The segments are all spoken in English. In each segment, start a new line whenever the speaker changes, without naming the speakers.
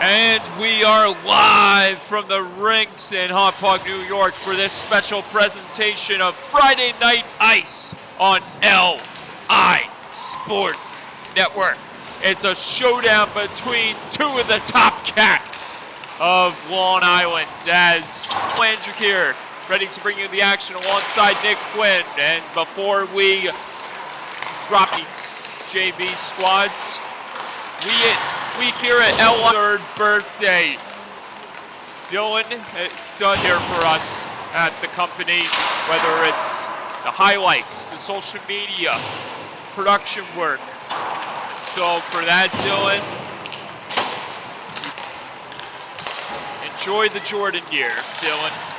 And we are live from the rinks in Huntington, New York for this special presentation of Friday Night Ice on LI Sports Network. It's a showdown between two of the top cats of Long Island, as Landrick here, ready to bring you the action alongside Nick Quinn. And before we drop the JV squads, we here at LI third birthday. Dylan done here for us at the company, whether it's the highlights, the social media, production work. And so for that, Dylan, enjoy the Jordan year, Dylan.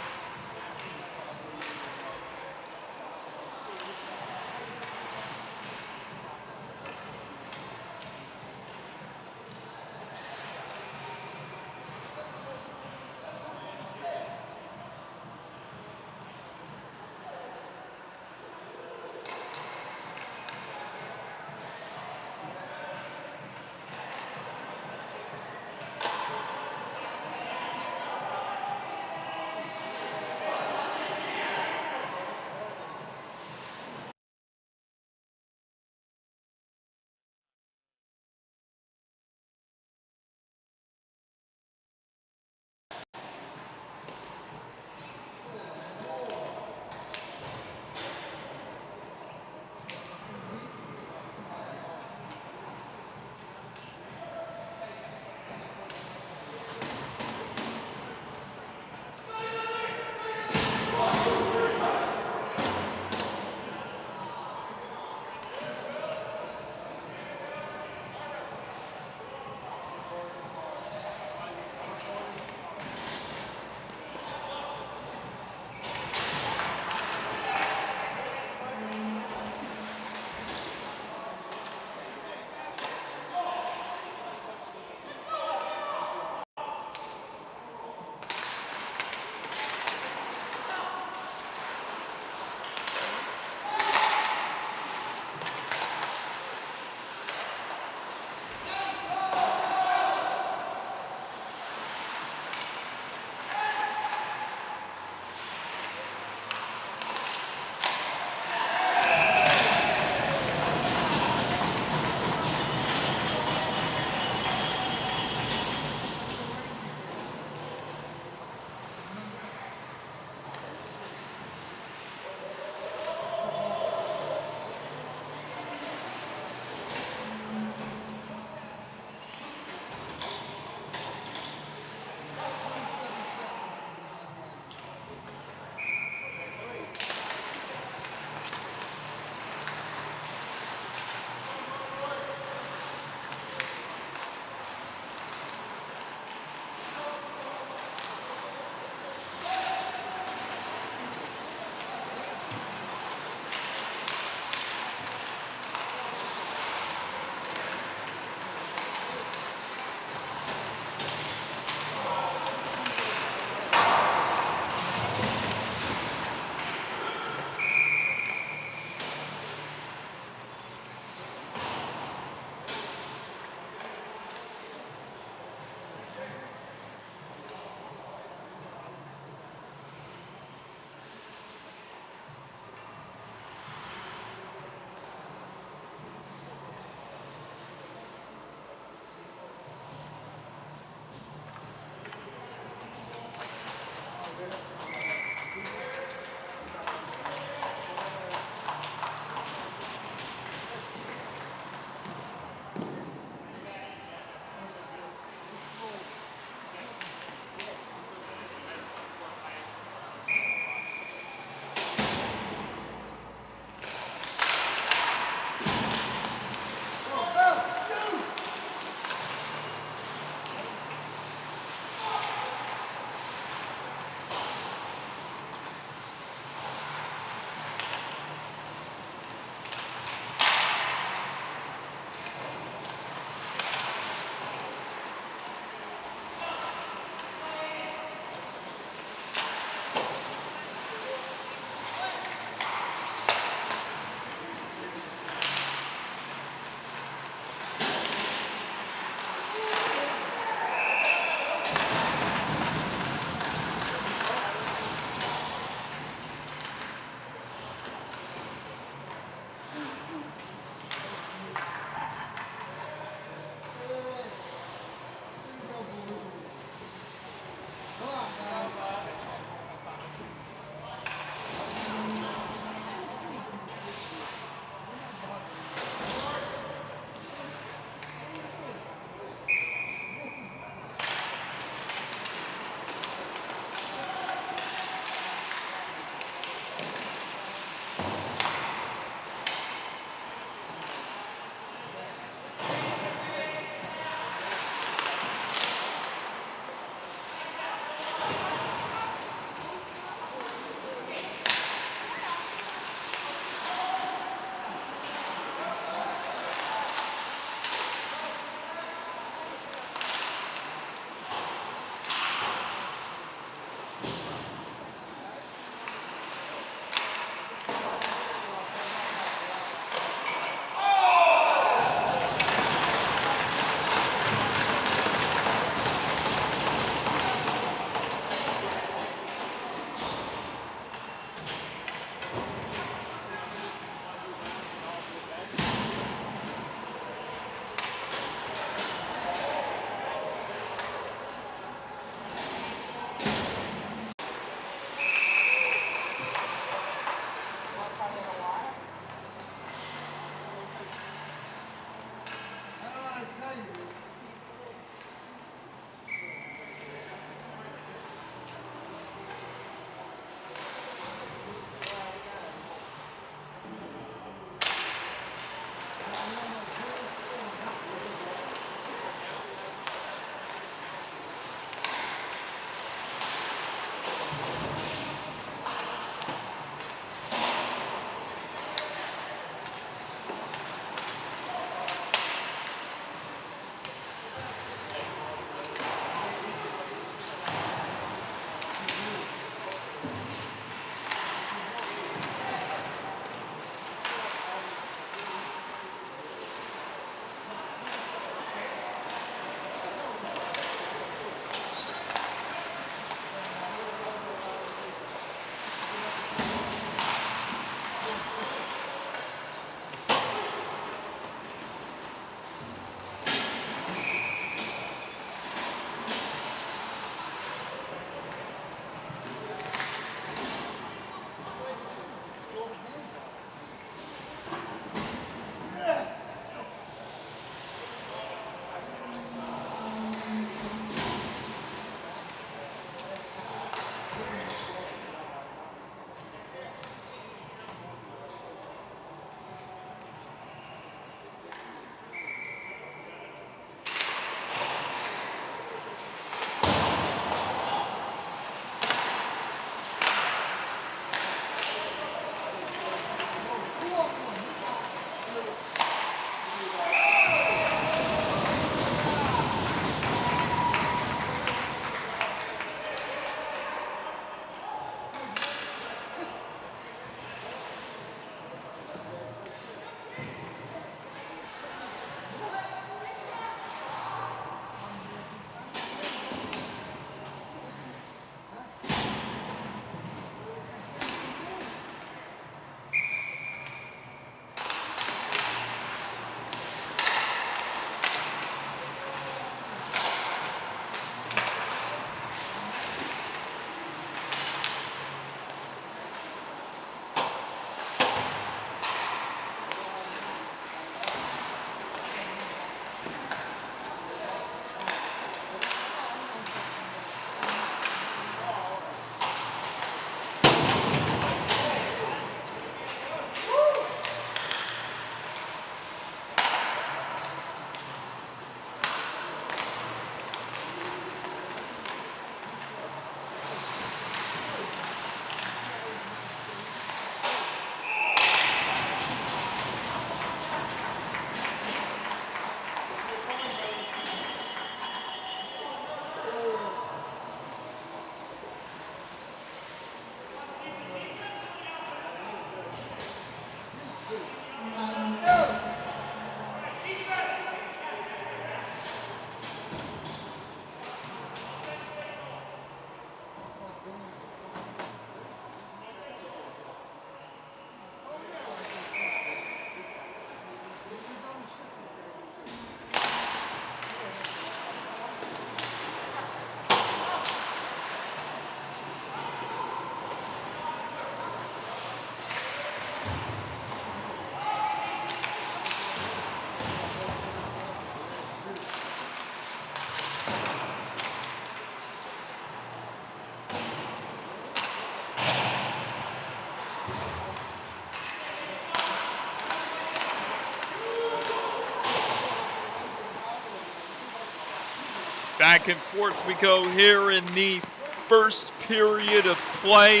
Back and forth we go here in the first period of play.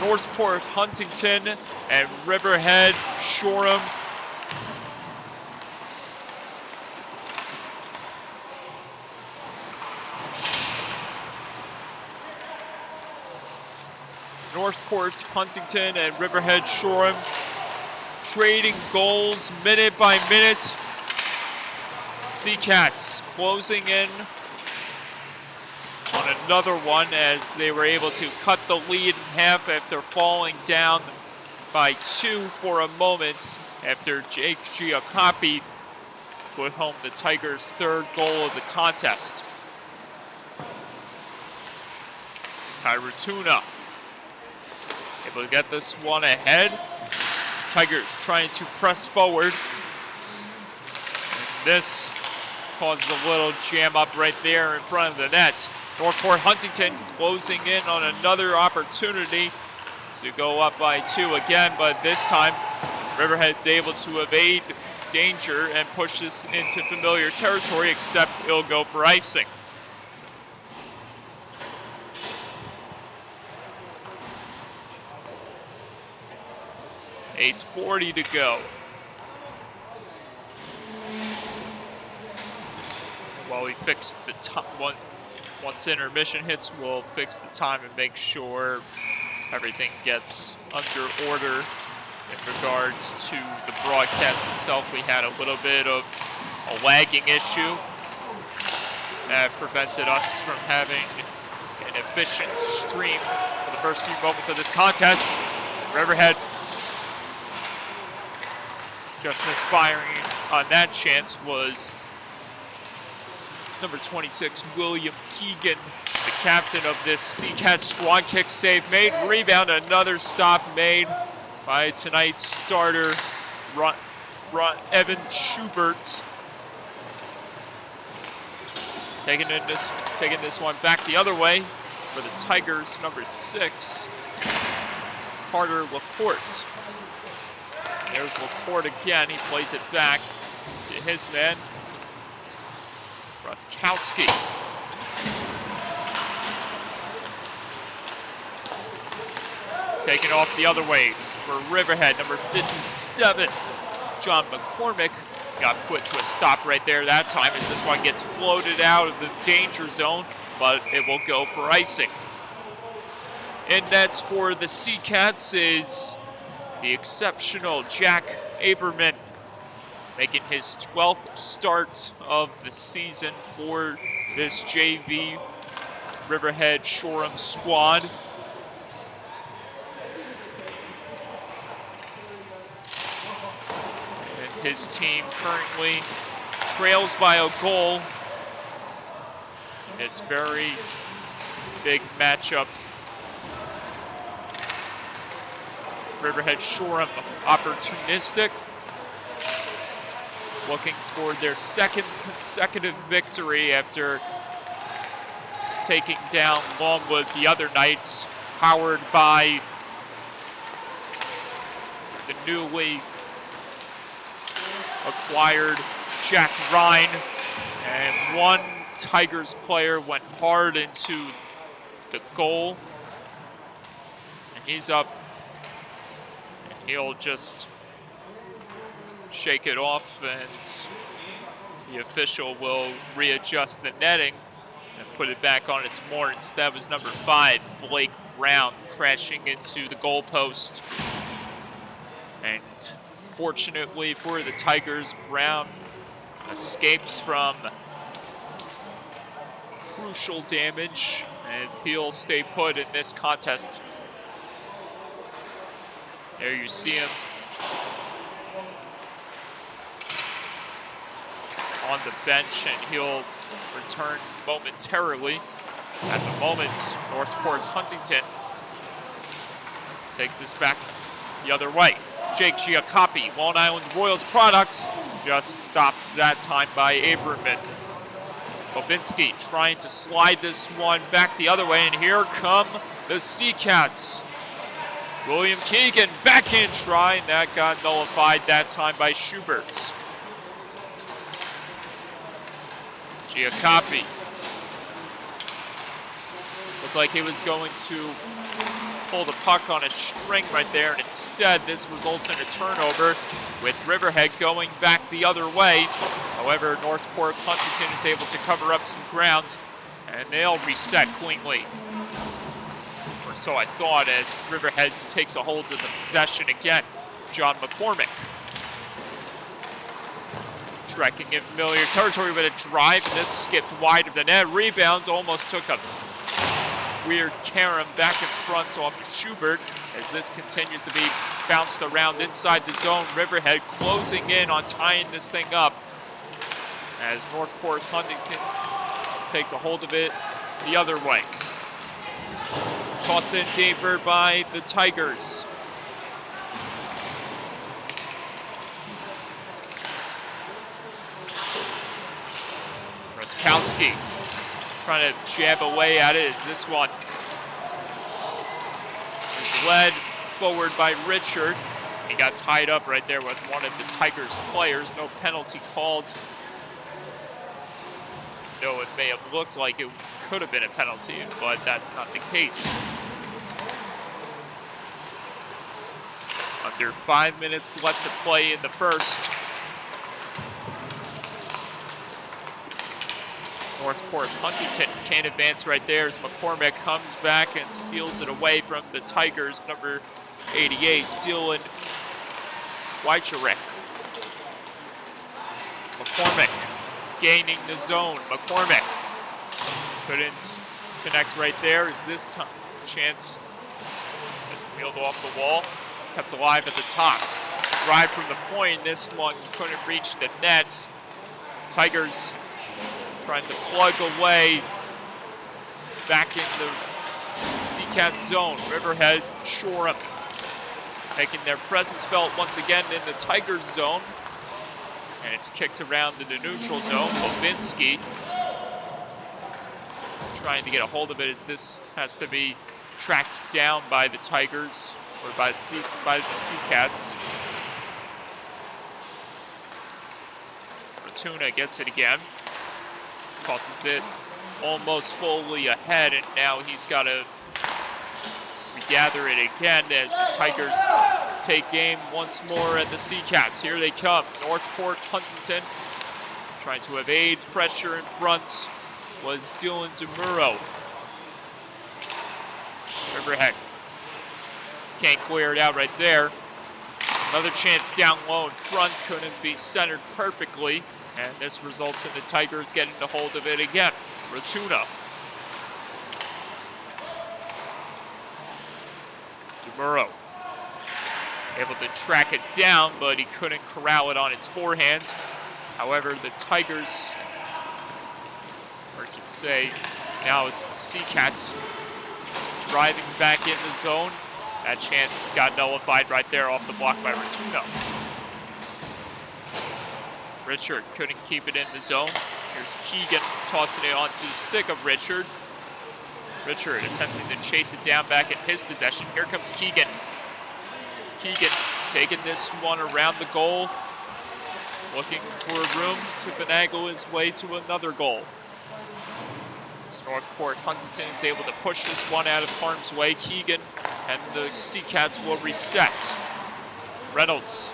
Northport, Huntington, and Riverhead, Shoreham. Northport, Huntington, and Riverhead, Shoreham trading goals minute by minute. SCHSHL closing in on another one as they were able to cut the lead in half after falling down by 2 for a moment after Jake Giacoppi put home the Tigers' third goal of the contest. Kairutuna able to get this one ahead. Tigers trying to press forward. And this causes a little jam up right there in front of the net. Northport Huntington closing in on another opportunity to go up by 2 again, but this time Riverhead's able to evade danger and push this into familiar territory, except it'll go for icing. .8:40 to go. While we fix the top one, once intermission hits, we'll fix the time and make sure everything gets under order in regards to the broadcast itself. We had a little bit of a lagging issue that prevented us from having an efficient stream for the first few moments of this contest. Riverhead just misfiring on that chance was number 26, William Keegan, the captain of this SCHSHL squad. Kick save made, rebound, another stop made by tonight's starter, Evan Schubert. Taking this one back the other way for the Tigers, number 6, Carter Laporte. There's Laporte again, he plays it back to his man, Rutkowski. Taken off the other way for Riverhead, number 57, John McCormick. Got put to a stop right there that time as this one gets floated out of the danger zone, but it will go for icing. In nets for the SCHSHL is the exceptional Jack Aberman, making his 12th start of the season for this JV Riverhead Shoreham squad. And his team currently trails by a goal in this very big matchup. Riverhead Shoreham opportunistic, looking for their second consecutive victory after taking down Longwood the other night, powered by the newly acquired Jack Ryan. And one Tigers player went hard into the goal, and he's up. He'll just shake it off, and the official will readjust the netting and put it back on its moorings. That was number 5, Blake Brown, crashing into the goalpost. And fortunately for the Tigers, Brown escapes from crucial damage And he'll stay put in this contest. There you see him on the bench, and he'll return momentarily. At the moment, Northport's Huntington takes this back the other way. Jake Giacoppi, Long Island Royals product, just stopped that time by Aberman. Bobinski trying to slide this one back the other way, and here come the Sea Cats. William Keegan, backhand try, and that got nullified that time by Schubert. Giacoppi looked like he was going to pull the puck on a string right there, and instead this results in a turnover with Riverhead going back the other way. However, Northport Huntington is able to cover up some ground, and they'll reset cleanly. Or so I thought, as Riverhead takes a hold of the possession again. John McCormick trekking in familiar territory with a drive, and this skipped wide of the net. Rebound almost took a weird carom back in front off of Schubert, as this continues to be bounced around inside the zone. Riverhead closing in on tying this thing up, as Northport Huntington takes a hold of it the other way. Tossed in deeper by the Tigers. Rutkowski trying to jab away at it, as this one is led forward by Richard. He got tied up right there with one of the Tigers players. No penalty called. Though it may have looked like it could have been a penalty, but that's not the case. Under 5 minutes left to play in the first. Northport Huntington can't advance right there, as McCormick comes back and steals it away from the Tigers, number 88, Dylan Weicherek. McCormick gaining the zone. McCormick couldn't connect right there, as this time chance is wheeled off the wall, kept alive at the top. Drive from the point, this one couldn't reach the net. Tigers trying to plug away back in the Sea-Cats zone. Riverhead, Shoreham making their presence felt once again in the Tigers zone. And it's kicked around to the neutral zone. Bobinski trying to get a hold of it, as this has to be tracked down by the Tigers, or by the Sea-Cats. Ratuna gets it again. Tosses it almost fully ahead, and now he's got to regather it again as the Tigers take aim once more at the Sea-Cats. Here they come. Northport Huntington trying to evade pressure in front was Dylan DeMuro. Riverhead can't clear it out right there. Another chance down low in front, couldn't be centered perfectly, and this results in the Tigers getting the hold of it again. Ratuna. DeMuro able to track it down, but he couldn't corral it on his forehand. However, the Tigers, or I should say, now it's the Sea-Cats driving back in the zone. That chance got nullified right there off the block by Ratuna. Richard couldn't keep it in the zone. Here's Keegan tossing it onto the stick of Richard. Richard attempting to chase it down back in his possession. Here comes Keegan. Keegan taking this one around the goal, looking for room to finagle his way to another goal. Northport Huntington is able to push this one out of harm's way. Keegan and the Sea-Cats will reset. Reynolds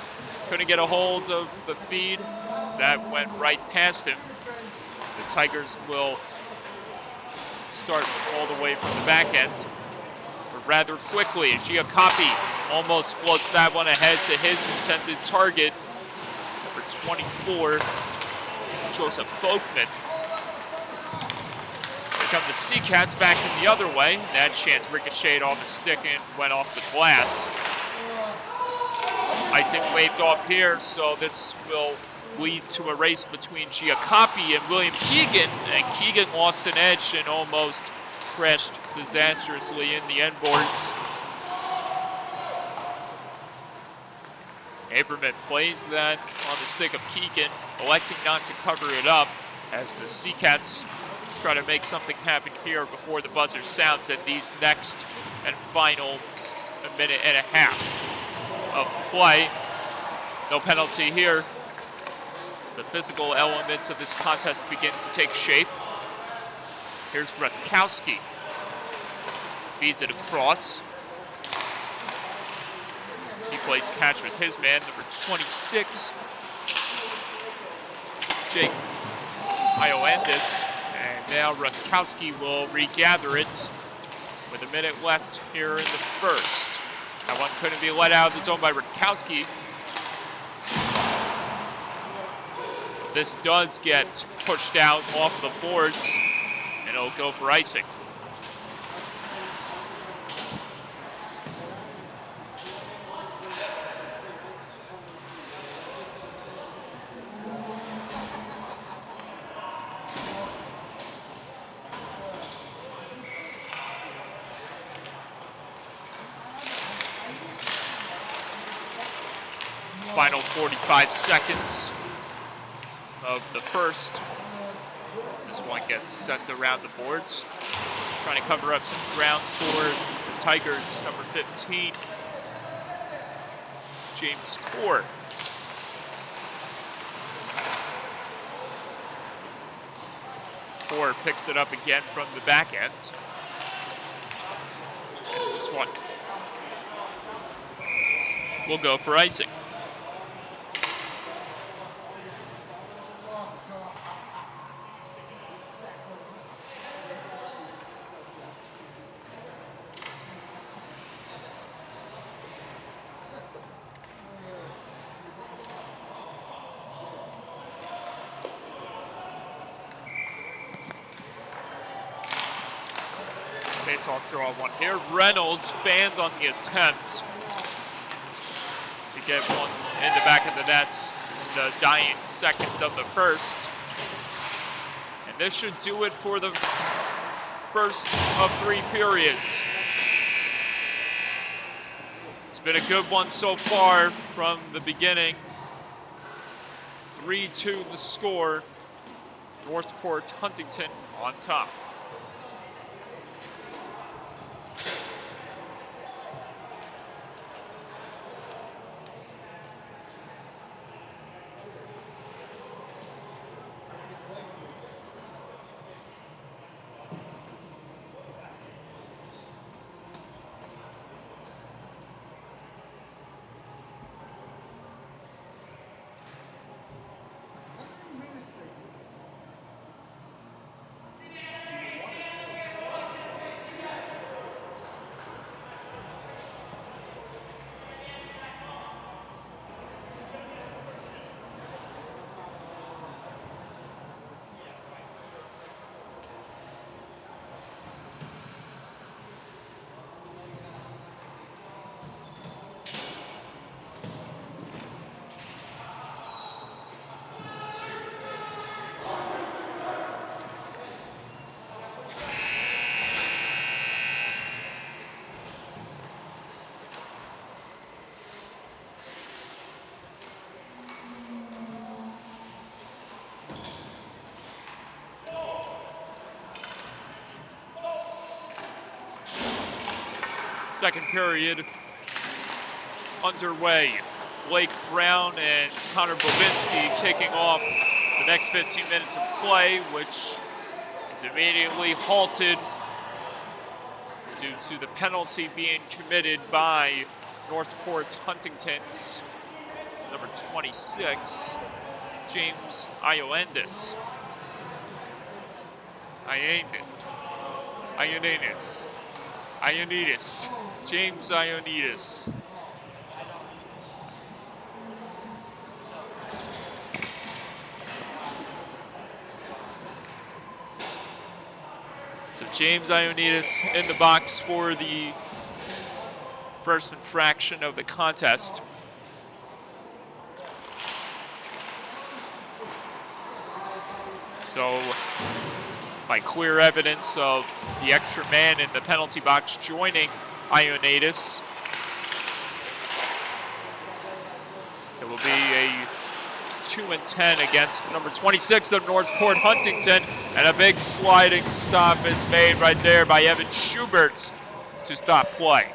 couldn't get a hold of the feed, as that went right past him. The Tigers will start all the way from the back end, but rather quickly. Giacoppi almost floats that one ahead to his intended target, number 24, Joseph Folkman. Here come the Sea Cats back in the other way. That chance ricocheted off a stick and went off the glass. Icing waved off here, so this will lead to a race between Giacoppi and William Keegan, and Keegan lost an edge and almost crashed disastrously in the end boards. Aberman plays that on the stick of Keegan, electing not to cover it up as the Sea Cats try to make something happen here before the buzzer sounds at these next and final minute and a half of play. No penalty here as the physical elements of this contest begin to take shape. Here's Rutkowski. Feeds it across. He plays catch with his man, number 26, Jake Ioandis. And now Rutkowski will regather it with a minute left here in the first. That one couldn't be let out of the zone by Rutkowski. This does get pushed out off the boards, and it'll go for icing. Final 45 seconds of the first, as this one gets sent around the boards. Trying to cover up some ground for the Tigers, number 15, James Core. Core picks it up again from the back end. As this one will go for icing. Face-off draw one here. Reynolds fanned on the attempt to get one in the back of the nets in the dying seconds of the first. And this should do it for the first of 3 periods. It's been a good one so far from the beginning. 3-2 the score. Northport Huntington on top. Second period underway. Blake Brown and Connor Bobinski kicking off the next 15 minutes of play, which is immediately halted due to the penalty being committed by Northport Huntington's number 26, James Ioandis. Ioannidis. James Ioannidis. James Ioannidis in the box for the first infraction of the contest. So, by clear evidence of the extra man in the penalty box joining Ioannidis, it will be a 2-10 against number 26 of Northport, Huntington, and a big sliding stop is made right there by Evan Schubert to stop play.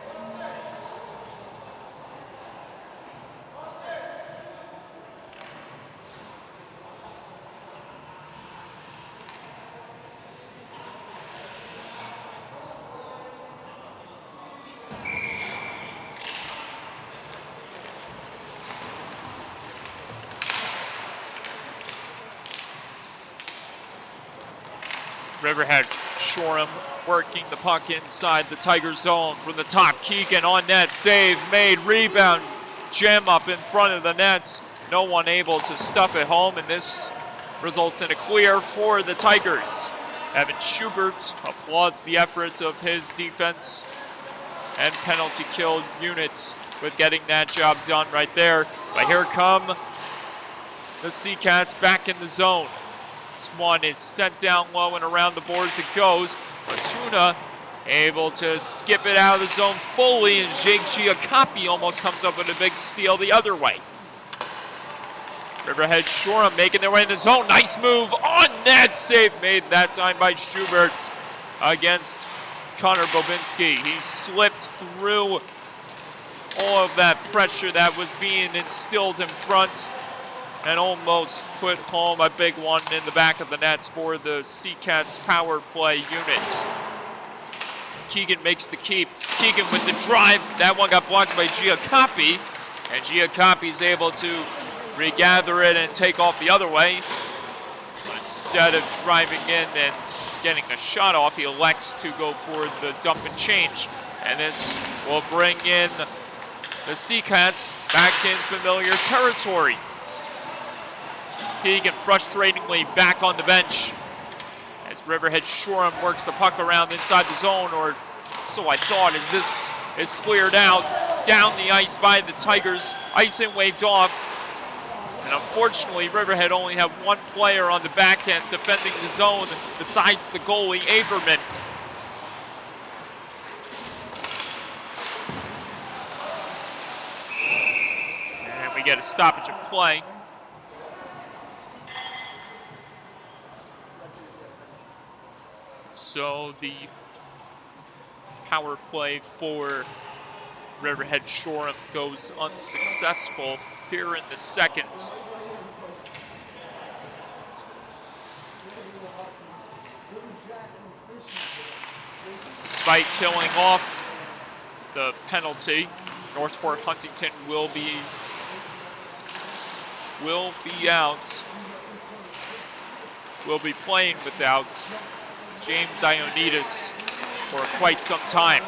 Riverhead, Shoreham working the puck inside the Tiger zone from the top. Keegan on net, save made, rebound, jam up in front of the nets. No one able to stuff it home, and this results in a clear for the Tigers. Evan Schubert applauds the efforts of his defense and penalty kill units with getting that job done right there. But here come the Sea Cats back in the zone. This one is sent down low and around the boards it goes. Fortuna able to skip it out of the zone fully, and Jake Giacoppi almost comes up with a big steal the other way. Riverhead Shoreham making their way in the zone. Nice move on net, save made that time by Schubert against Connor Bobinski. He slipped through all of that pressure that was being instilled in front and almost put home a big one in the back of the nets for the Sea Cats power play unit. Keegan makes the keep. Keegan with the drive. That one got blocked by Giacoppi, and Giacoppi's able to regather it and take off the other way. But instead of driving in and getting a shot off, he elects to go for the dump and change. And this will bring in the Sea Cats back in familiar territory. Keegan frustratingly back on the bench as Riverhead Shoreham works the puck around inside the zone, or so I thought, as this is cleared out down the ice by the Tigers. Icing waved off, and unfortunately Riverhead only have one player on the back end defending the zone besides the goalie, Aberman. And we get a stoppage of play. So the power play for Riverhead Shoreham goes unsuccessful here in the second. Despite killing off the penalty, Northport Huntington will be out. Will be playing without James Ioannidis for quite some time.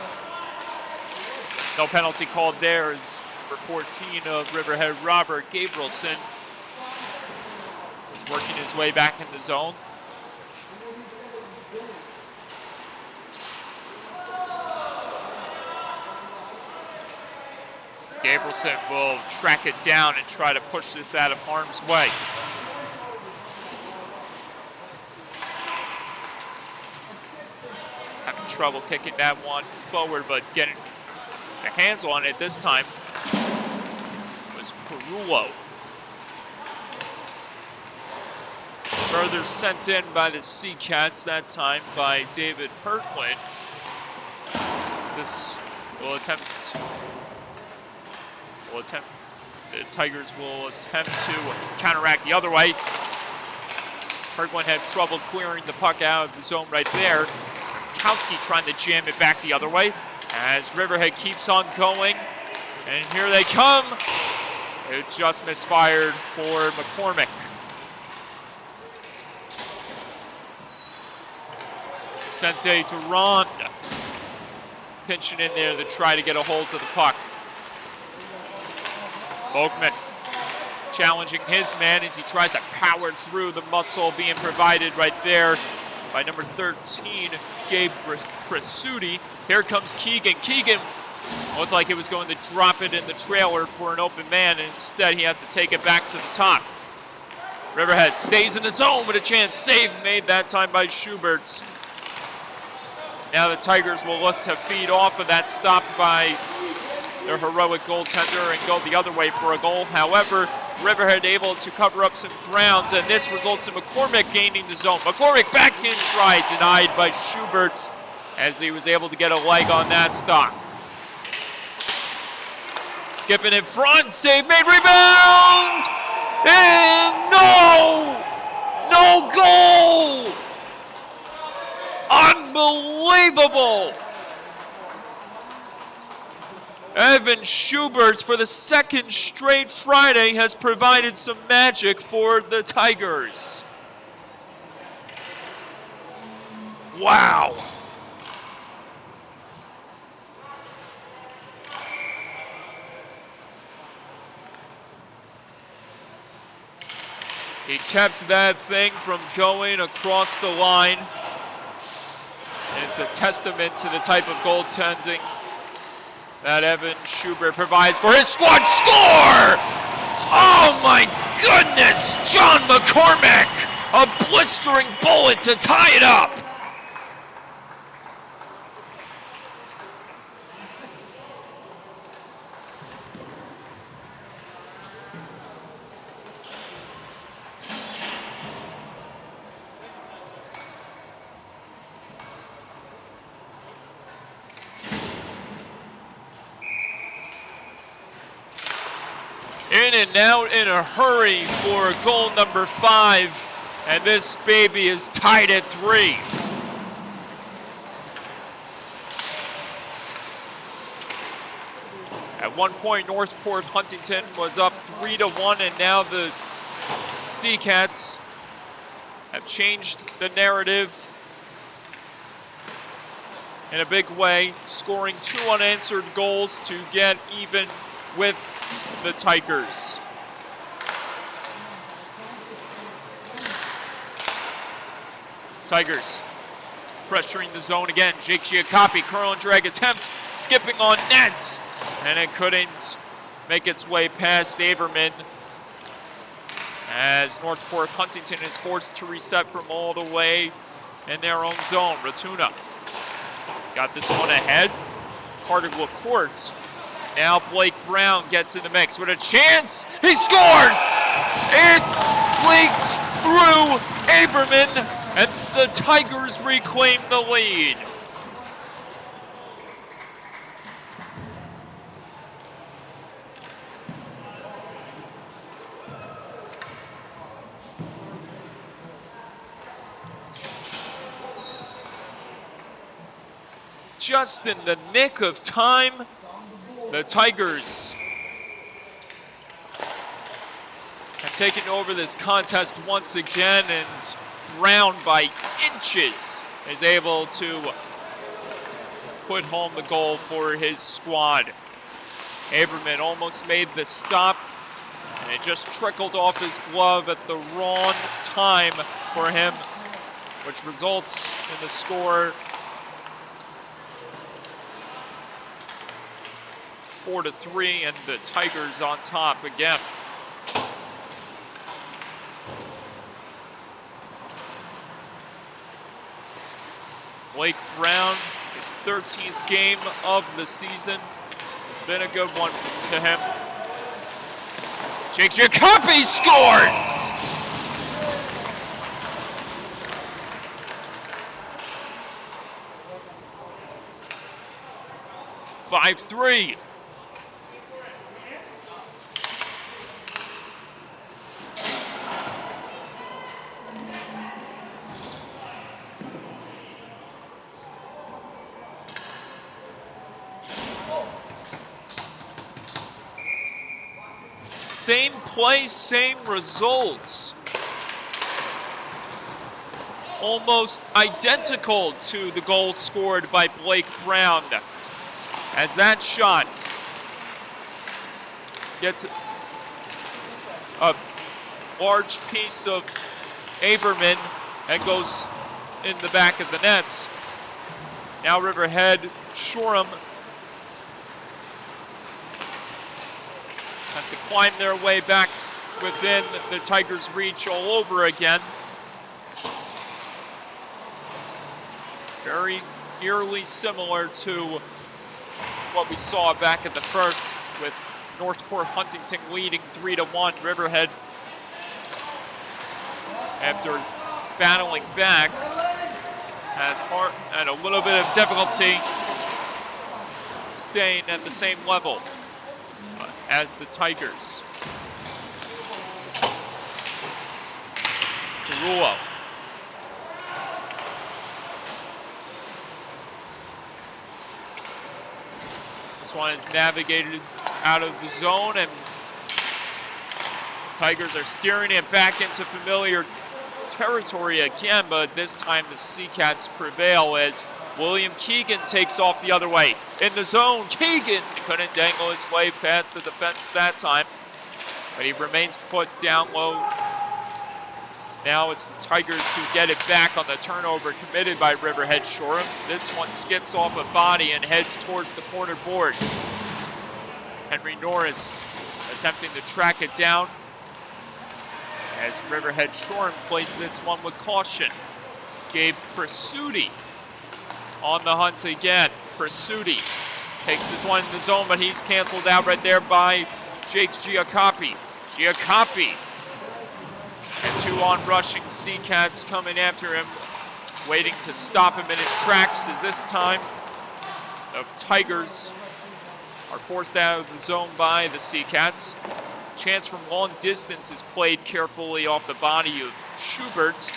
No penalty called there as number 14 of Riverhead, Robert Gabrielson, is working his way back in the zone. Gabrielson will track it down and try to push this out of harm's way. Having trouble kicking that one forward, but getting the hands on it this time was Perullo. Further sent in by the Sea Cats, that time by David Hertwin. This will attempt, the Tigers will attempt to counteract the other way. Hertwin had trouble clearing the puck out of the zone right there. Kowski trying to jam it back the other way as Riverhead keeps on going. And here they come. It just misfired for McCormick. Sente Durand pinching in there to try to get a hold of the puck. Oakman challenging his man as he tries to power through the muscle being provided right there by number 13, Gabe Presutti. Here comes Keegan. Keegan looked like he was going to drop it in the trailer for an open man, and instead he has to take it back to the top. Riverhead stays in the zone with a chance. Save made that time by Schubert. Now the Tigers will look to feed off of that stop by their heroic goaltender and go the other way for a goal. However, Riverhead able to cover up some ground, and this results in McCormick gaining the zone. McCormick backhand try denied by Schubert as he was able to get a leg on that stop. Skipping in front, save made, rebound! And no goal! Unbelievable! Evan Schubert, for the second straight Friday, has provided some magic for the Tigers. Wow! He kept that thing from going across the line. And it's a testament to the type of goaltending that Evan Schubert provides for his squad. Score! Oh my goodness! John McCormick! A blistering bullet to tie it up! In and out in a hurry for goal number 5, and this baby is tied at 3. At one point, Northport Huntington was up 3-1, and now the Sea Cats have changed the narrative in a big way, scoring 2 unanswered goals to get even with the Tigers. Tigers pressuring the zone again. Jake Giacoppi, curl and drag attempt, skipping on net, and it couldn't make its way past Aberman as Northport Huntington is forced to reset from all the way in their own zone. Ratuna got this one ahead. Carter LaCourte. Now Blake Brown gets in the mix with a chance. He scores! It leaked through Aberman, and the Tigers reclaim the lead. Just in the nick of time, the Tigers have taken over this contest once again, and Brown by inches is able to put home the goal for his squad. Aberman almost made the stop, and it just trickled off his glove at the wrong time for him, which results in the score 4-3, and the Tigers on top again. Blake Brown, his 13th game of the season. It's been a good one to him. Jake Giacoppi scores! (5-3). Same play, same results. Almost identical to the goal scored by Blake Brown, as that shot gets a large piece of Aberman and goes in the back of the nets. Now Riverhead, Shoreham has to climb their way back within the Tigers' reach all over again. Very eerily similar to what we saw back in the first, with Northport Huntington leading 3-1. Riverhead, after battling back, had a little bit of difficulty staying at the same level as the Tigers. Carullo. This one is navigated out of the zone, and Tigers are steering it back into familiar territory again, but this time the SCHSHL prevail as William Keegan takes off the other way. In the zone, Keegan couldn't dangle his way past the defense that time, but he remains put down low. Now it's the Tigers who get it back on the turnover committed by Riverhead Shoreham. This one skips off a body and heads towards the corner boards. Henry Norris attempting to track it down as Riverhead Shoreham plays this one with caution. Gabe Prasuti on the hunt again. Prasuti takes this one in the zone, but he's canceled out right there by Jake Giacoppi. Giacoppi and two on rushing SCHSHL coming after him, waiting to stop him in his tracks, as this time the Tigers are forced out of the zone by the SCHSHL. Chance from long distance is played carefully off the body of Schubert.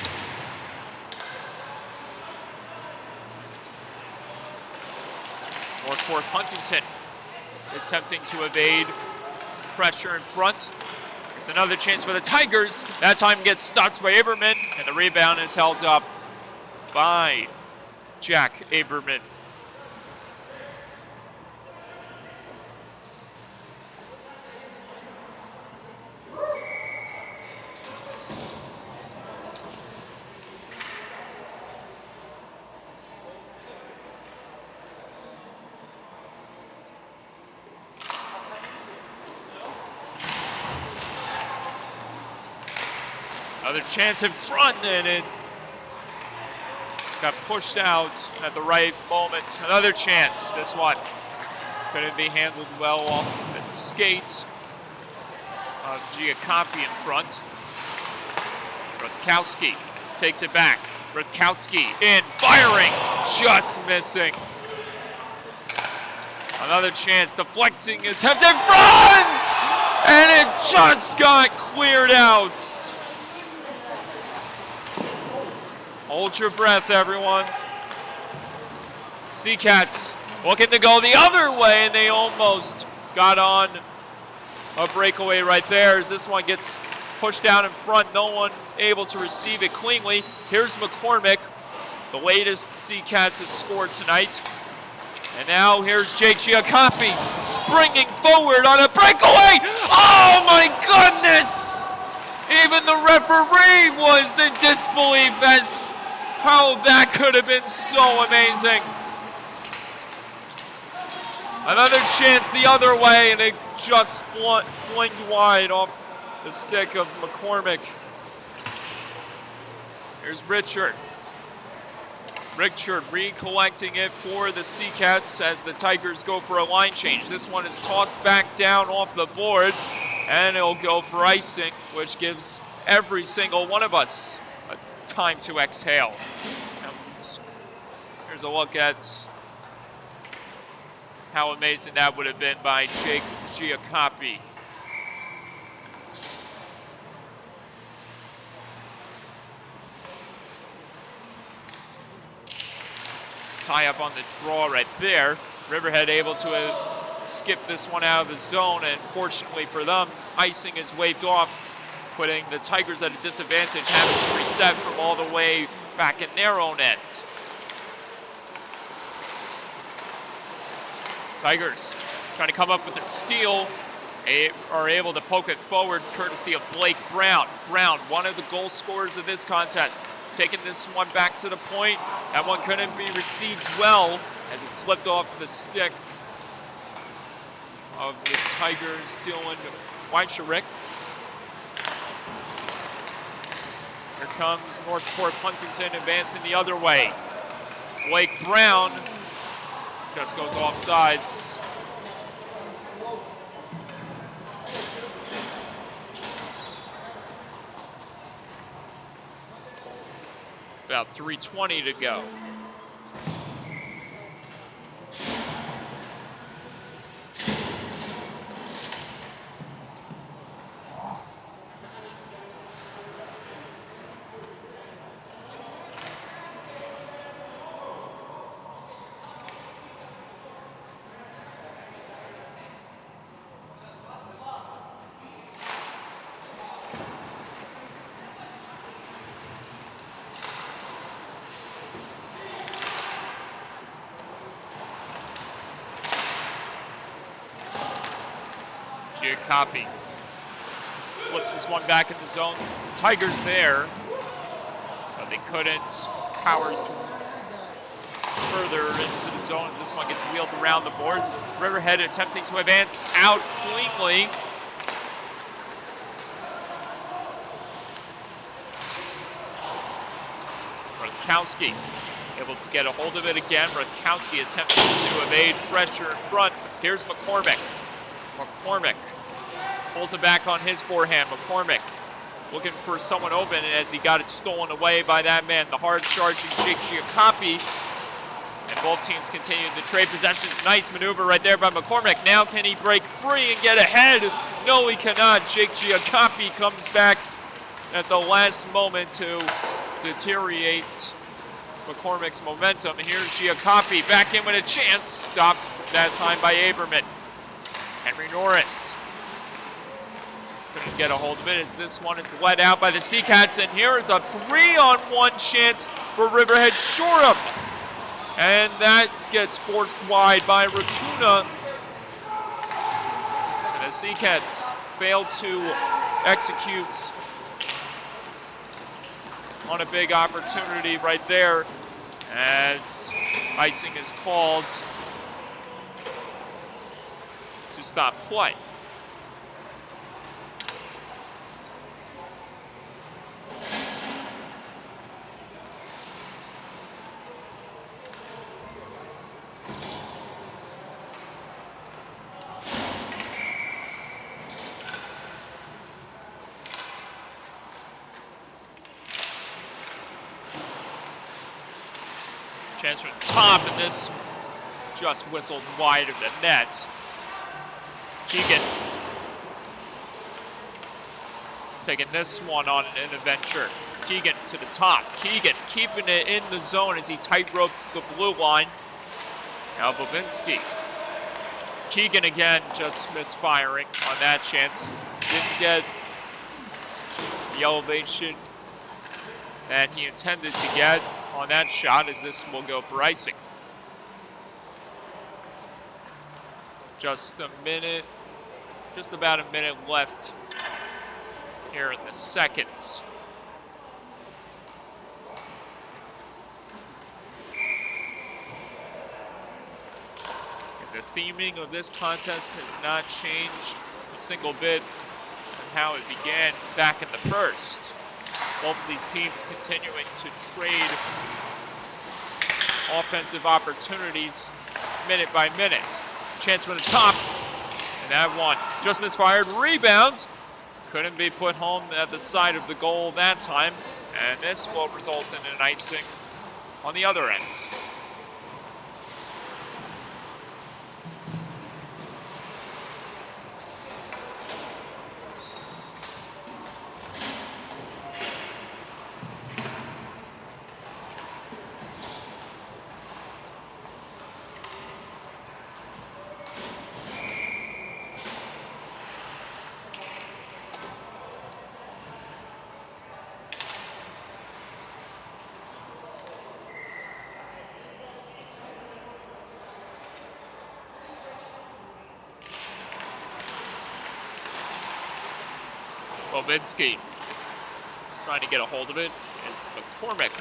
Northport Huntington attempting to evade pressure in front. There's another chance for the Tigers. That time gets stopped by Aberman, and the rebound is held up by Jack Aberman. Another chance in front, and it got pushed out at the right moment. Another chance. This one couldn't be handled well off the skates of Giacoppi in front. Rutkowski takes it back. Rutkowski in, firing, just missing. Another chance, deflecting attempt in front! And it just got cleared out. Hold your breath, everyone. SCHSHL looking to go the other way, and they almost got on a breakaway right there as this one gets pushed down in front. No one able to receive it cleanly. Here's McCormick, the latest SCHSHL to score tonight. And now here's Jake Giacoppi springing forward on a breakaway. Oh my goodness! Even the referee was in disbelief as how that could have been so amazing. Another chance the other way, and it just flinged wide off the stick of McCormick. Here's Richard. Richard recollecting it for the SCHSHL as the Tigers go for a line change. This one is tossed back down off the boards, and it'll go for icing, which gives every single one of us a time to exhale. And here's a look at how amazing that would have been by Jake Giacoppi. Tie up on the draw right there. Riverhead able to skip this one out of the zone, and fortunately for them, icing is waved off, putting the Tigers at a disadvantage, having to reset from all the way back in their own end. Tigers trying to come up with a steal, are able to poke it forward courtesy of Blake Brown. Brown, one of the goal scorers of this contest, taking this one back to the point. That one couldn't be received well as it slipped off the stick of the Tigers, Dylan Weicherick. Here comes Northport Huntington advancing the other way. Blake Brown just goes off sides. About 3:20 to go. Copy. Flips this one back in the zone. Tigers there, but they couldn't power further into the zone as this one gets wheeled around the boards. Riverhead attempting to advance out cleanly. Rutkowski able to get a hold of it again. Rutkowski attempting to evade pressure in front. Here's McCormick. McCormick pulls it back on his forehand. McCormick looking for someone open as he got it stolen away by that man, the hard-charging Jake Giacoppi. And both teams continue to trade possessions. Nice maneuver right there by McCormick. Now can he break free and get ahead? No, he cannot. Jake Giacoppi comes back at the last moment to deteriorate McCormick's momentum. And here's Giacoppi back in with a chance. Stopped that time by Aberman. Henry Norris couldn't get a hold of it as this one is let out by the Seacats, and here is a 3-on-1 chance for Riverhead Shoreham. And that gets forced wide by Ratuna. And the Seacats failed to execute on a big opportunity right there as icing is called to stop play. Chance from the top, and this just whistled wide of the net. Keegan taking this one on an adventure. Keegan to the top. Keegan keeping it in the zone as he tight-ropes the blue line. Now Bobinski. Keegan again just misfiring on that chance. Didn't get the elevation that he intended to get on that shot as this will go for icing. Just about a minute left here in the second. And the theming of this contest has not changed a single bit on how it began back in the first. Both of these teams continuing to trade offensive opportunities minute by minute. Chance from the top, and that one just misfired. Rebounds couldn't be put home at the side of the goal that time, and this will result in an icing on the other end. Bobinski trying to get a hold of it. as McCormick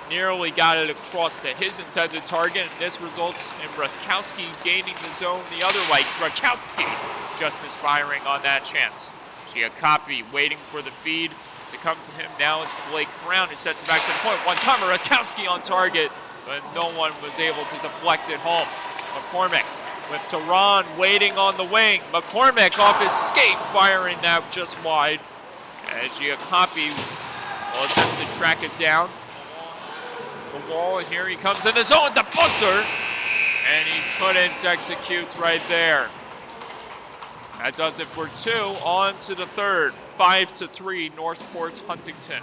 nearly got it across to his intended target, and this results in Rakowski gaining the zone the other way. Rakowski just misfiring on that chance. Giacoppi waiting for the feed to come to him. Now it's Blake Brown who sets it back to the point. One-timer, Rakowski on target, but no one was able to deflect it home. McCormick with Tehran waiting on the wing. McCormick off his skate, firing that just wide. As Giacoppi will attempt to track it down the wall, and here he comes in the zone, the buzzer, and he couldn't execute right there. That does it for two. On to the third. 5-3, Northport Huntington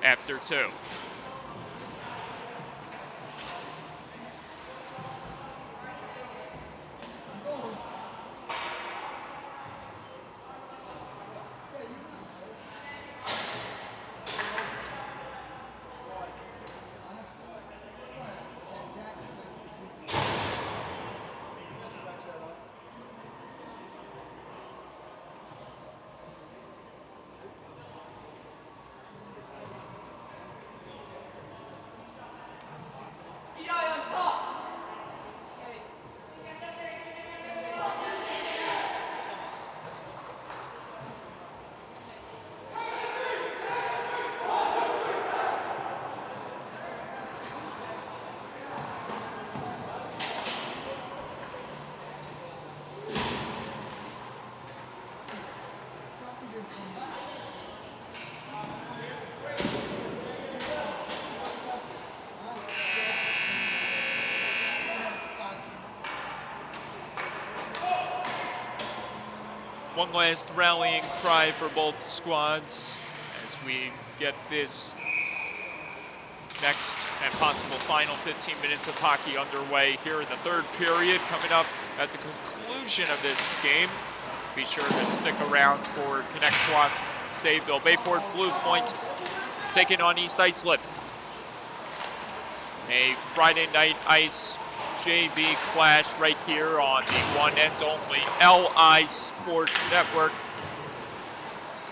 after two. One last rallying cry for both squads as we get this next and possible final 15 minutes of hockey underway here in the third period. Coming up at the conclusion of this game, be sure to stick around for Connect Quad Sayville. Bayport Blue Point taking on East Islip. A Friday night ice JV clash right here on the one and only LI Sports Network.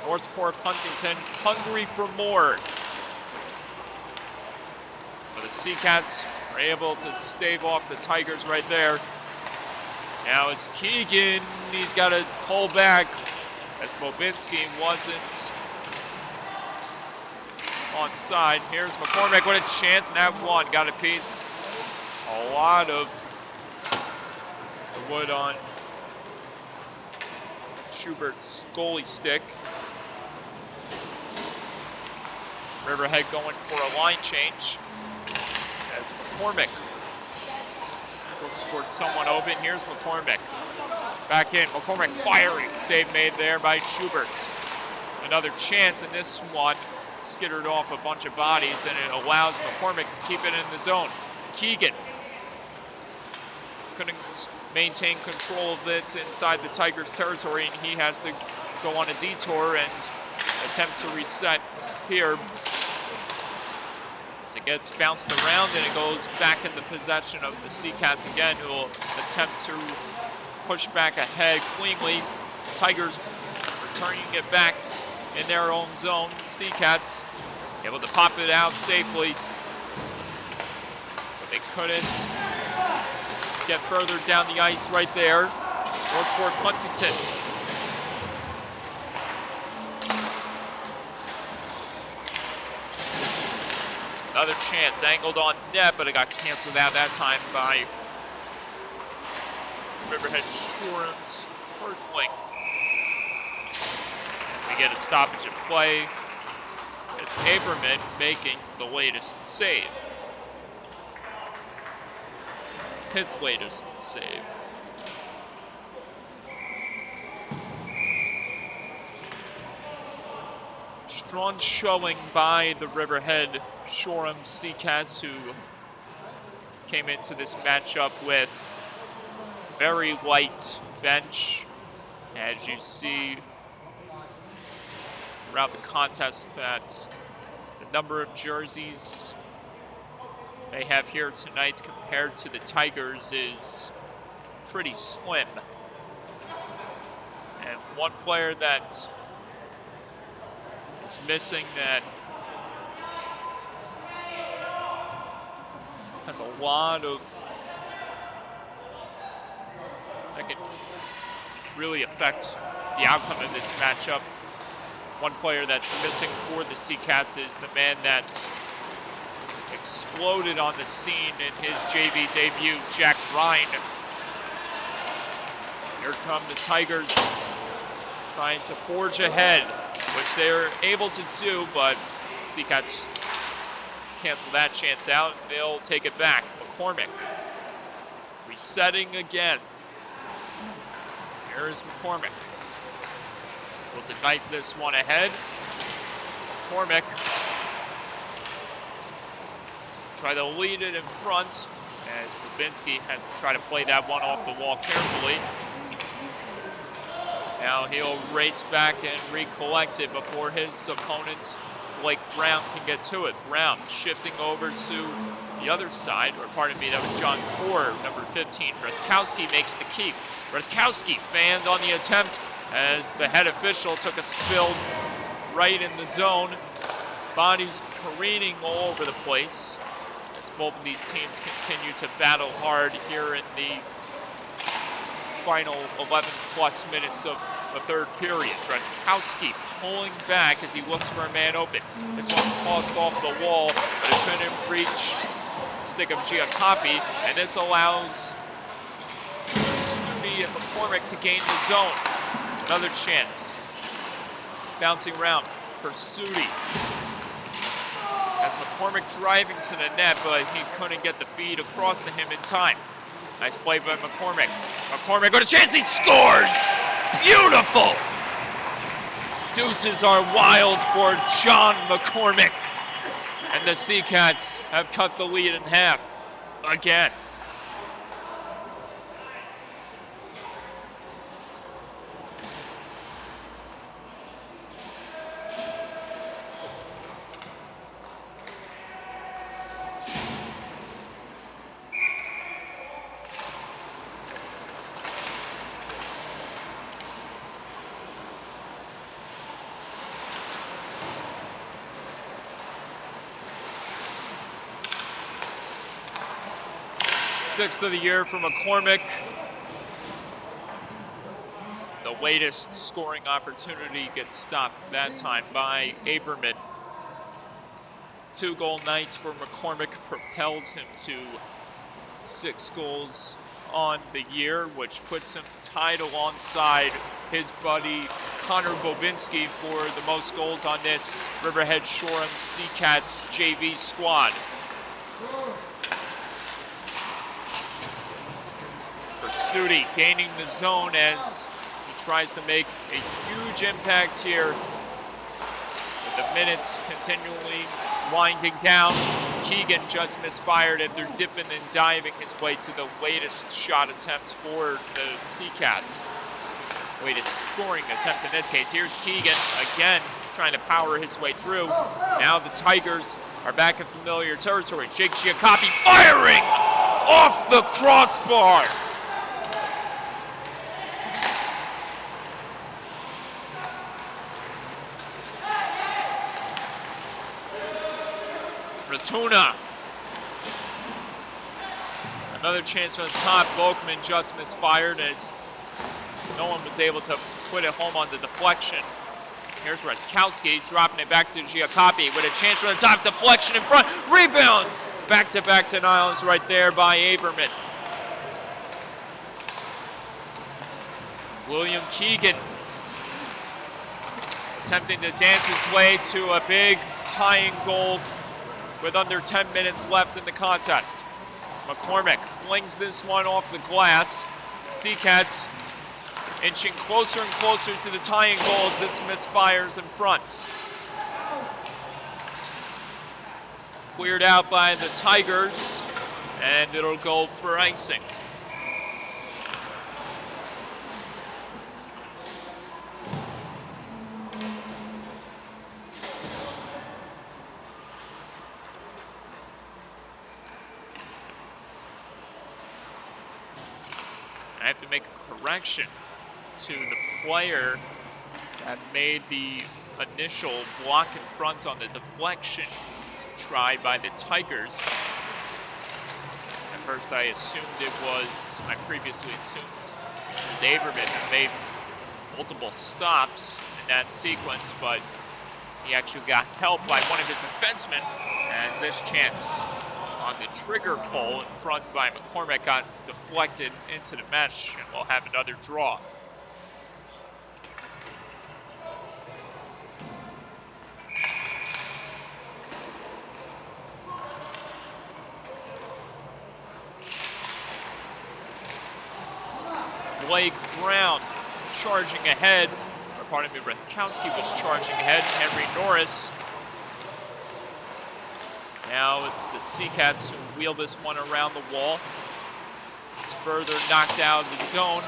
Northport Huntington hungry for more. But the SeaCats are able to stave off the Tigers right there. Now it's Keegan. He's got to pull back as Bobinski wasn't on side. Here's McCormick with a chance, and that one got a piece. A lot of the wood on Schubert's goalie stick. Riverhead going for a line change as McCormick looks for someone open. Here's McCormick. Back in, McCormick firing. Save made there by Schubert. Another chance, and this one skittered off a bunch of bodies, and it allows McCormick to keep it in the zone. Keegan couldn't maintain control of it inside the Tigers' territory, and he has to go on a detour and attempt to reset here. As it gets bounced around, and it goes back in the possession of the SeaCats again, who will attempt to push back ahead cleanly. Tigers returning it back in their own zone. SeaCats able to pop it out safely, but they couldn't get further down the ice right there. Northport Huntington. Another chance, angled on net, but it got canceled out that time by Riverhead Shorehams Hurtling. We get a stoppage of play. It's Aberman making the latest save. His latest save. Strong showing by the Riverhead Shoreham SeaCats, who came into this matchup with very light bench. As you see throughout the contest, that the number of jerseys they have here tonight compared to the Tigers is pretty slim. And one player that is missing that has a lot of, that could really affect the outcome of this matchup. One player that's missing for the SCHSHL is the man that's exploded on the scene in his JV debut, Jack Ryan. Here come the Tigers trying to forge ahead, which they're able to do, but SCHSHL cancel that chance out. They'll take it back. McCormick resetting again. Here is McCormick. Will to knife this one ahead. McCormick try to lead it in front as Babinski has to try to play that one off the wall carefully. Now he'll race back and recollect it before his opponent, Blake Brown, can get to it. Brown shifting over to the other side, or pardon me, that was John Core, number 15. Rutkowski makes the keep. Rutkowski fanned on the attempt as the head official took a spill right in the zone. Bodies careening all over the place as both of these teams continue to battle hard here in the final 11-plus minutes of the third period. Rutkowski pulling back as he looks for a man open. This one's tossed off the wall, but it couldn't reach the stick of Giacopi, and this allows Sudi and McCormick to gain the zone. Another chance. Bouncing around for Sudi. As McCormick driving to the net, but he couldn't get the feed across to him in time. Nice play by McCormick. McCormick with a chance, he scores! Beautiful! Deuces are wild for John McCormick. And the SCHSHL have cut the lead in half again. Sixth of the year for McCormick. The latest scoring opportunity gets stopped that time by Aberman. 2 goal nights for McCormick propels him to 6 goals on the year, which puts him tied alongside his buddy Connor Bobinski for the most goals on this Riverhead Shoreham SCHSHL JV squad. Sudi gaining the zone as he tries to make a huge impact here. With the minutes continually winding down, Keegan just misfired after dipping and diving his way to the latest shot attempt for the SCHSHL. Latest scoring attempt in this case. Here's Keegan again trying to power his way through. Now the Tigers are back in familiar territory. Jake Giacopi firing off the crossbar. Ratuna. Another chance from the top. Volkman just misfired as no one was able to put it home on the deflection. Here's Rutkowski dropping it back to Giacopi with a chance from the top. Deflection in front. Rebound. Back-to-back denials right there by Aberman. William Keegan attempting to dance his way to a big tying goal with under 10 minutes left in the contest. McCormick flings this one off the glass. SCHSHL inching closer and closer to the tying goal as this misfires in front. Cleared out by the Tigers, and it'll go for icing. I have to make a correction to the player that made the initial block in front on the deflection try by the Tigers. At first I previously assumed it was Aberman who made multiple stops in that sequence, but he actually got helped by one of his defensemen as this chance on the trigger pole in front by McCormick got deflected into the mesh, and we'll have another draw. Blake Brown charging ahead, or pardon me, Rutkowski was charging ahead. Henry Norris. Now it's the SCHSHL who wheel this one around the wall. It's further knocked out of the zone,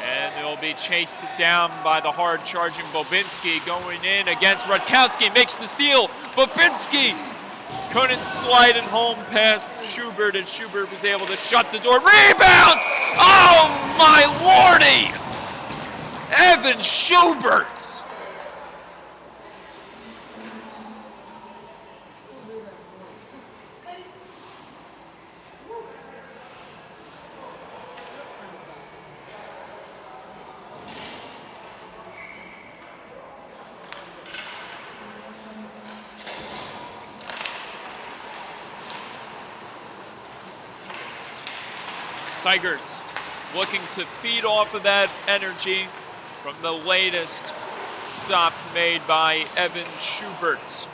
and it'll be chased down by the hard charging Bobinski going in against Rutkowski, makes the steal. Bobinski couldn't slide it home past Schubert, and Schubert was able to shut the door. Rebound! Oh my lordy! Evan Schubert! Tigers looking to feed off of that energy from the latest stop made by Evan Schubert.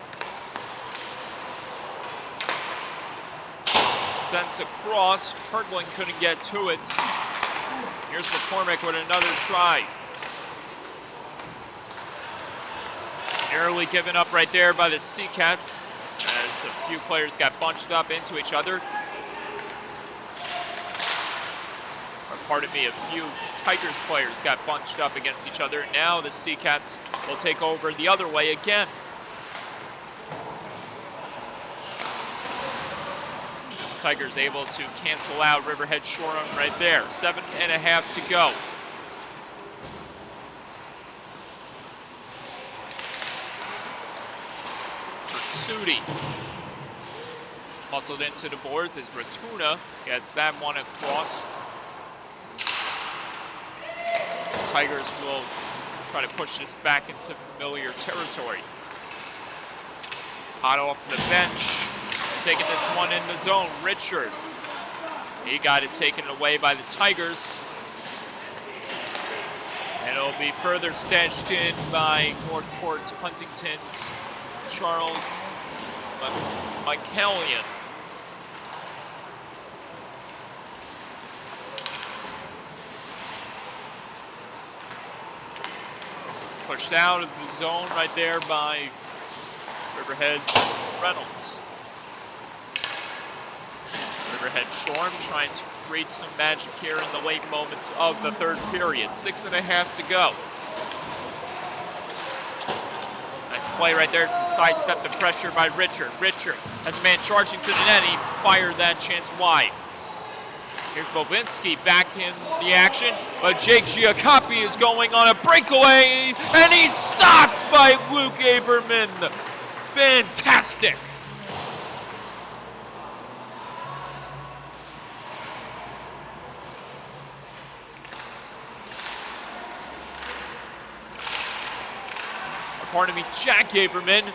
Sent across, Hertling couldn't get to it. Here's McCormick with another try. Nearly given up right there by the SCHSHL as a few players got bunched up into each other. Pardon me, a few Tigers players got bunched up against each other. Now the SCHSHL will take over the other way again. Tigers able to cancel out Riverhead Shoreham right there. 7.5 to go. Sudi muscled into the boards as Ratuna gets that one across. Tigers will try to push this back into familiar territory. Hot off the bench, taking this one in the zone, Richard. He got it taken away by the Tigers. And it'll be further stashed in by Northport Huntington's Charles McCallion. Pushed out of the zone right there by Riverhead's Reynolds. Riverhead Shoreham trying to create some magic here in the late moments of the third period. 6.5 to go. Nice play right there to sidestep the pressure by Richard. Richard has a man charging to the net. He fired that chance wide. Here's Bobinski back in the action, but Jake Giacoppi is going on a breakaway, and he's stopped by Luke Aberman. Fantastic. Pardon me, Jack Aberman,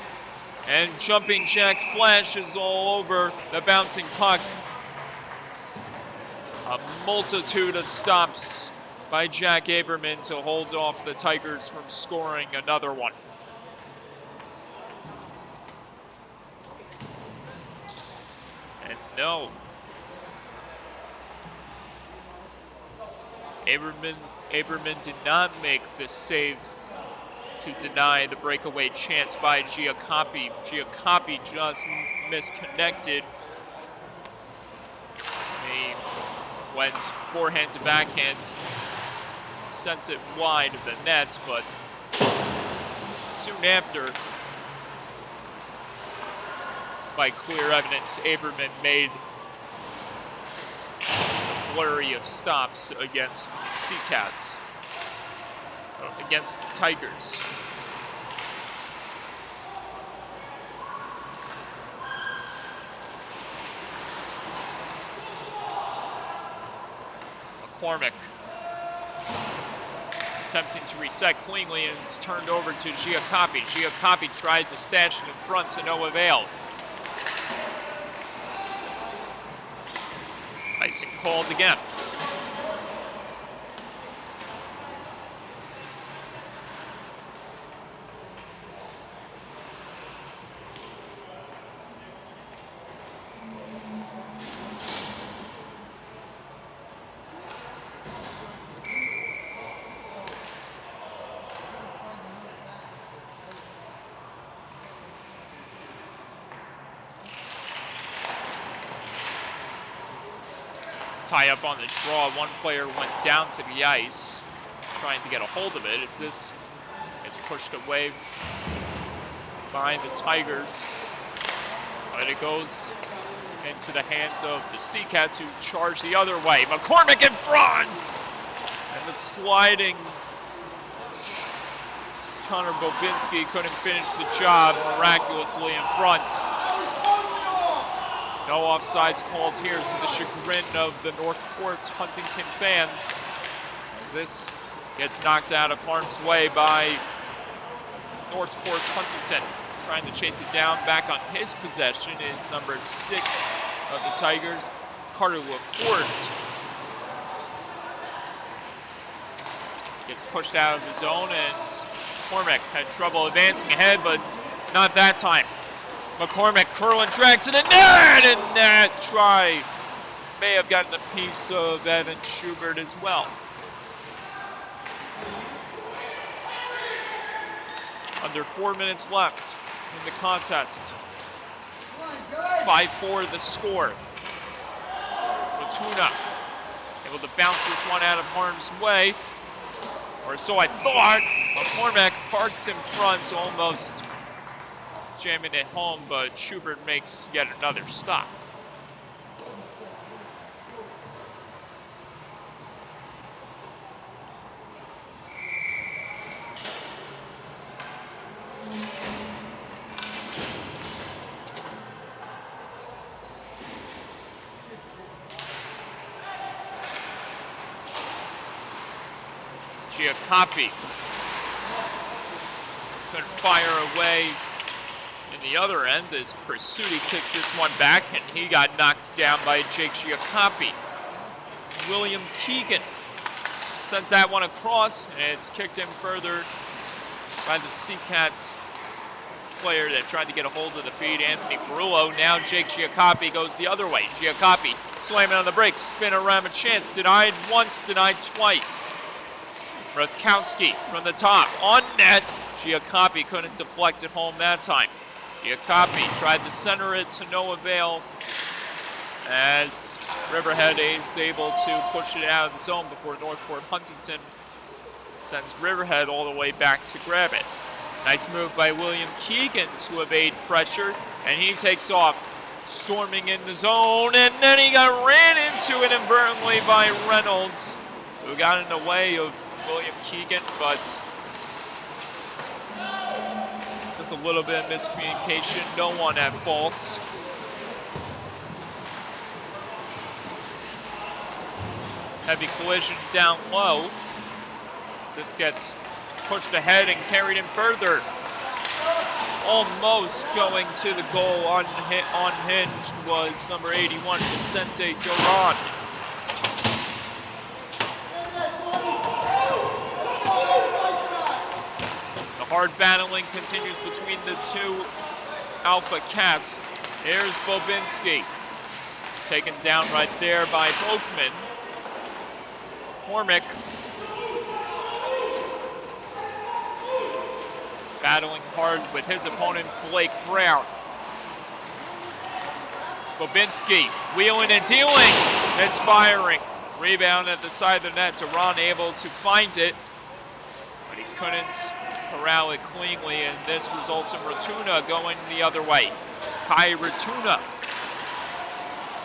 and jumping Jack flashes all over the bouncing puck. A multitude of stops by Jack Aberman to hold off the Tigers from scoring another one. And no. Aberman did not make this save to deny the breakaway chance by Giacoppi. Giacoppi just misconnected. He went forehand to backhand, sent it wide of the nets, but soon after, by clear evidence, Aberman made a flurry of stops against the SCHSHL, against the Tigers. McCormick attempting to reset cleanly, and it's turned over to Giacoppi. Giacoppi tried to stash it in front to no avail. Icing called again. Tie up on the draw. One player went down to the ice trying to get a hold of it as this gets pushed away by the Tigers. But it goes into the hands of the SCHSHL, who charge the other way. McCormick in front! And the sliding Connor Bobinski couldn't finish the job, miraculously in front. No offsides called here, to the chagrin of the Northport Huntington fans, as this gets knocked out of harm's way by Northport Huntington. Trying to chase it down. Back on his possession is number 6 of the Tigers, Carter LaCourte. Gets pushed out of the zone, and McCormick had trouble advancing ahead, but not that time. McCormick curl and drag to the net, and that try may have gotten a piece of Evan Schubert as well. Under 4 minutes left in the contest. 5-4 the score. Ratuna able to bounce this one out of harm's way, or so I thought. McCormick parked in front, almost jamming it home, but Schubert makes yet another stop. Giacoppi couldn't fire away in the other end as Pursuti kicks this one back, and he got knocked down by Jake Giacoppi. William Keegan sends that one across, and it's kicked in further by the SCHSHL player that tried to get a hold of the feed, Anthony Perullo. Now Jake Giacoppi goes the other way. Giacoppi slamming on the brakes, spin around a chance, denied once, denied twice. Rutkowski from the top, on net. Giacoppi couldn't deflect it home that time. Giacoppi tried to center it to no avail, as Riverhead is able to push it out of the zone before Northport Huntington sends Riverhead all the way back to grab it. Nice move by William Keegan to evade pressure, and he takes off, storming in the zone, and then he got ran into inadvertently by Reynolds, who got in the way of William Keegan, but just a little bit of miscommunication, no one at fault. Heavy collision down low. This gets pushed ahead and carried in further. Almost going to the goal, unhinged was number 81, Vicente Duran. Hard battling continues between the two Alpha Cats. Here's Bobinski, taken down right there by Boakman. McCormick battling hard with his opponent, Blake Brown. Bobinski wheeling and dealing, misfiring. Rebound at the side of the net. Duran able to find it, but he couldn't corral it cleanly, and this results in Ratuna going the other way. Kai Ratuna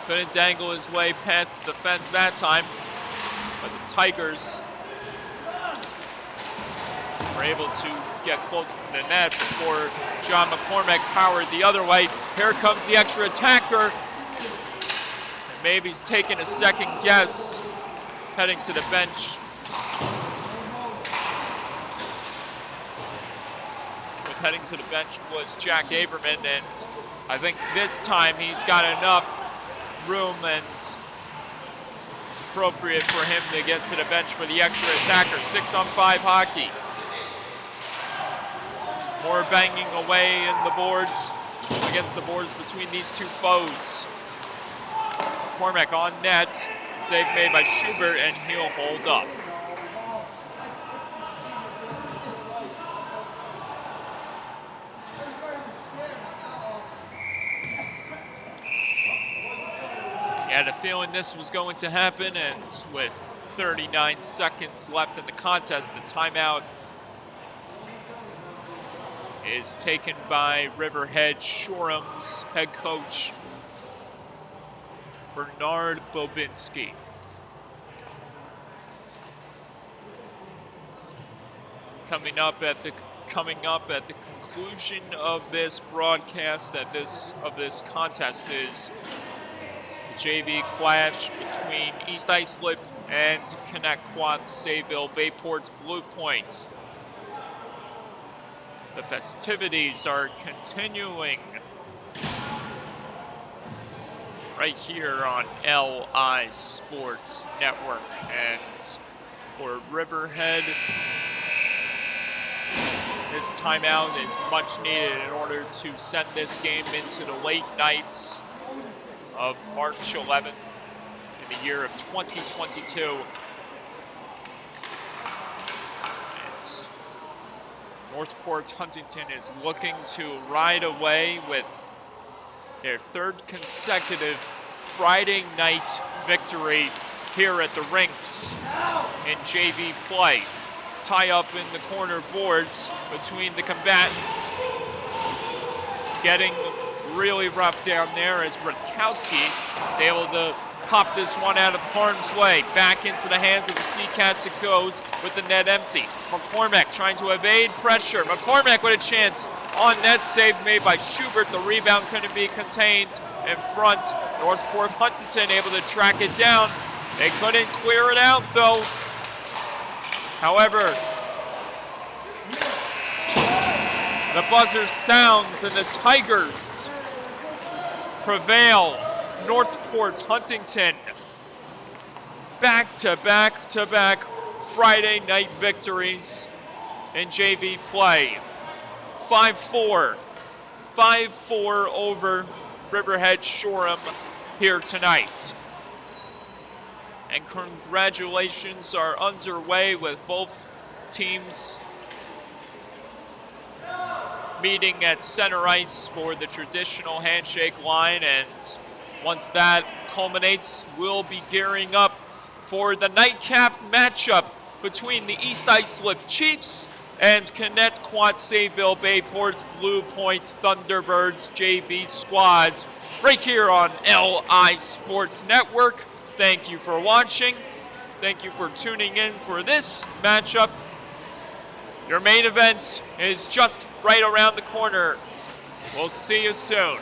couldn't dangle his way past the fence that time, but the Tigers were able to get close to the net before John McCormick powered the other way. Here comes the extra attacker, and maybe he's taking a second guess heading to the bench. Heading to the bench was Jack Aberman, and I think this time he's got enough room and it's appropriate for him to get to the bench for the extra attacker. 6-on-5 hockey. More banging away in the boards, against the boards between these two foes. McCormick on net, save made by Schubert, and he'll hold up. I had a feeling this was going to happen, and with 39 seconds left in the contest, the timeout is taken by Riverhead Shoreham's head coach, Bernard Bobinski. Coming up at the conclusion of this broadcast, of this contest, is JV clash between East Islip and Connecticut Sayville Bayport's Blue Points. The festivities are continuing right here on LI Sports Network. And for Riverhead, this timeout is much needed in order to send this game into the late nights of March 11th in the year of 2022. And Northport Huntington is looking to ride away with their third consecutive Friday night victory here at the rinks in JV play. Tie up in the corner boards between the combatants. It's getting really rough down there as Rutkowski is able to pop this one out of harm's way. Back into the hands of the Seacats it goes with the net empty. McCormick trying to evade pressure. McCormick with a chance on net, save made by Schubert. The rebound couldn't be contained in front. Northport Huntington able to track it down. They couldn't clear it out though. However, the buzzer sounds and the Tigers prevail. Northport Huntington back-to-back Friday night victories in JV play. 5-4 over Riverhead Shoreham here tonight. And congratulations are underway with both teams meeting at center ice for the traditional handshake line, and once that culminates, we'll be gearing up for the nightcap matchup between the East Islip Chiefs and Connecticut Sayville Bayport's Blue Point Thunderbirds JV squads right here on LI Sports Network. Thank you for watching. Thank you for tuning in for this matchup. Your main event is just right around the corner. We'll see you soon.